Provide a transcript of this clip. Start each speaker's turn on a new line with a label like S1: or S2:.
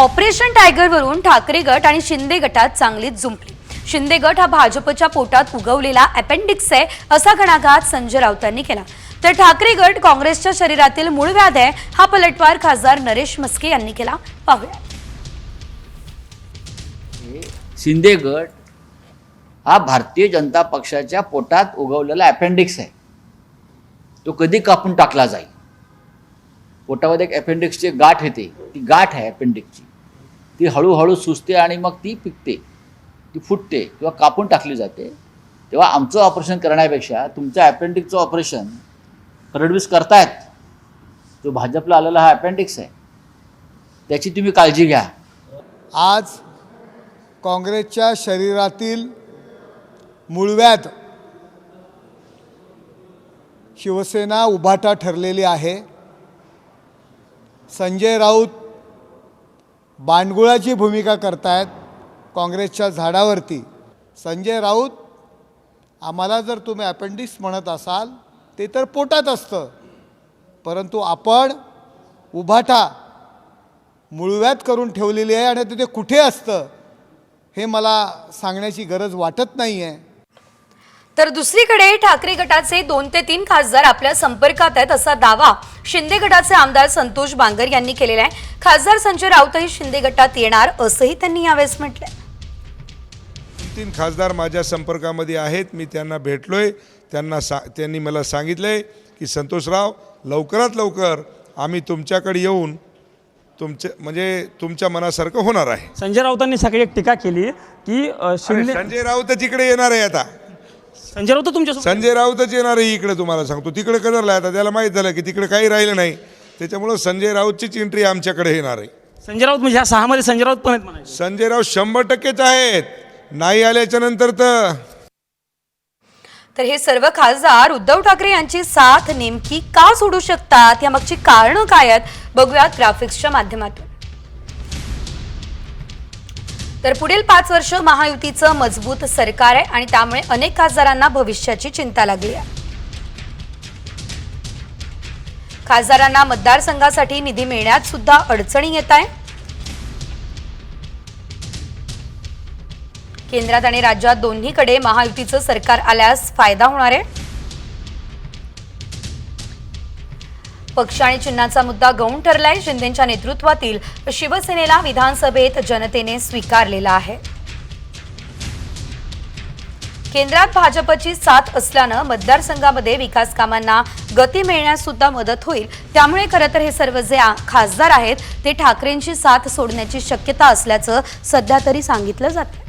S1: Operation टायगरवरून Thackeray गट आणि शिंदे गटात चांगलीच जुंपली। शिंदे गट हा भाजपच्या पोटात उगवलेला अपेंडिक्स आहे असा घणाघात संजय राऊतांनी केला, तर ठाकरे गट काँग्रेसच्या शरीरातील मूळ व्याध आहे हा पलटवार खासदार नरेश मस्के यांनी केला। पाहूया।
S2: शिंदे गट हा भारतीय जनता पक्षाच्या पोटात उगवलेला अपेंडिक्स आहे। तो कधी कापून टाकला जाईल। पोटामध्ये एक अपेंडिक्सची गाठ येते, ती गाठ आहे अपेंडिक्सची, ती हळूहळू सुजते आणि मग ती पिकते, ती फुटते किंवा कापून टाकली जाते। तेव्हा आमचं ऑपरेशन करण्यापेक्षा तुमच्या अपेंडिक्सचं ऑपरेशन फडणवीस करतायत। जो भाजपला आलेला हा अपेंडिक्स आहे त्याची तुम्ही काळजी घ्या।
S3: आज काँग्रेसच्या शरीरातील मूळव्याध शिवसेना उभाटा ठरलेली आहे। संजय राऊत बांडगुळाची भूमिका करतायत काँग्रेसच्या झाडावरती। संजय राऊत, आम्हाला जर तुम्ही अपेंडिक्स म्हणत असाल ते तर पोटात असतं, परंतु आपण उभाटा मूळव्याध करून ठेवलेली आहे आणि ते कुठे असतं हे मला सांगण्याची गरज वाटत नाही आहे।
S1: तर दुसरीकडे ठाकरे गटाचे 2 ते 3 खासदार आपल्या संपर्कात आहेत असा दावा शिंदे गटाचे आमदार संतोष बांगर यांनी केलेला आहे। खासदार संजय राऊतही शिंदे गटात येणार असंही त्यांनी यावेळेस म्हटलंय।
S4: 3 खासदार माझ्या संपर्कामध्ये आहेत, मी त्यांना भेटलोय। त्यांनी मला सांगितलंय की संतोषराव, लवकरात लवकर आम्ही तुमच्याकडे येऊन तुमच्या मनासारखं होणार आहे।
S5: संजय राऊतांनी सकाळी एक टीका केली की
S4: संजय राऊत तिकडे येणार आहे। आता
S5: संजय राऊत तुमच्या
S4: संजय राऊतच येणार आहे इकडे। तुम्हाला सांगतो, तिकडे कदरला आता त्याला माहीत झालं की तिकडे काही राहिलं नाही, त्याच्यामुळं संजय राऊतचीच एंट्री आमच्याकडे येणार आहे।
S5: संजय राऊत म्हणजे ह्या 6 मध्ये संजय राऊत पण आहेत म्हणायचं।
S4: संजय राऊत 100%च आहेत, नाही आल्याच्या नंतर
S1: तर हे सर्व खासदार उद्धव ठाकरे यांची साथ नेमकी का सोडू शकतात, यामागची कारणं काय आहेत बघूयात ग्राफिक्सच्या माध्यमातून। तर पुढील 5 वर्ष महायुतीचं मजबूत सरकार आहे आणि त्यामुळे अनेक खासदारांना भविष्याची चिंता लागली आहे। खासदारांना मतदारसंघासाठी निधी मिळण्यात सुद्धा अडचणी येत आहे। केंद्रात आणि राज्यात दोन्हीकडे महायुतीचं सरकार आल्यास फायदा होणार आहे। पक्ष आणि चिन्हाचा मुद्दा गौण ठरलाय। शिंदेंच्या नेतृत्वातील शिवसेनेला विधानसभेत जनतेने स्वीकारलेला आहे। केंद्रात भाजपची साथ असल्यानं मतदारसंघामध्ये विकास कामांना गती मिळण्यास सुद्धा मदत होईल। त्यामुळे खरं तर हे सर्व जे खासदार आहेत ते ठाकरेंची साथ सोडण्याची शक्यता असल्याचं सध्या तरी सांगितलं जातं।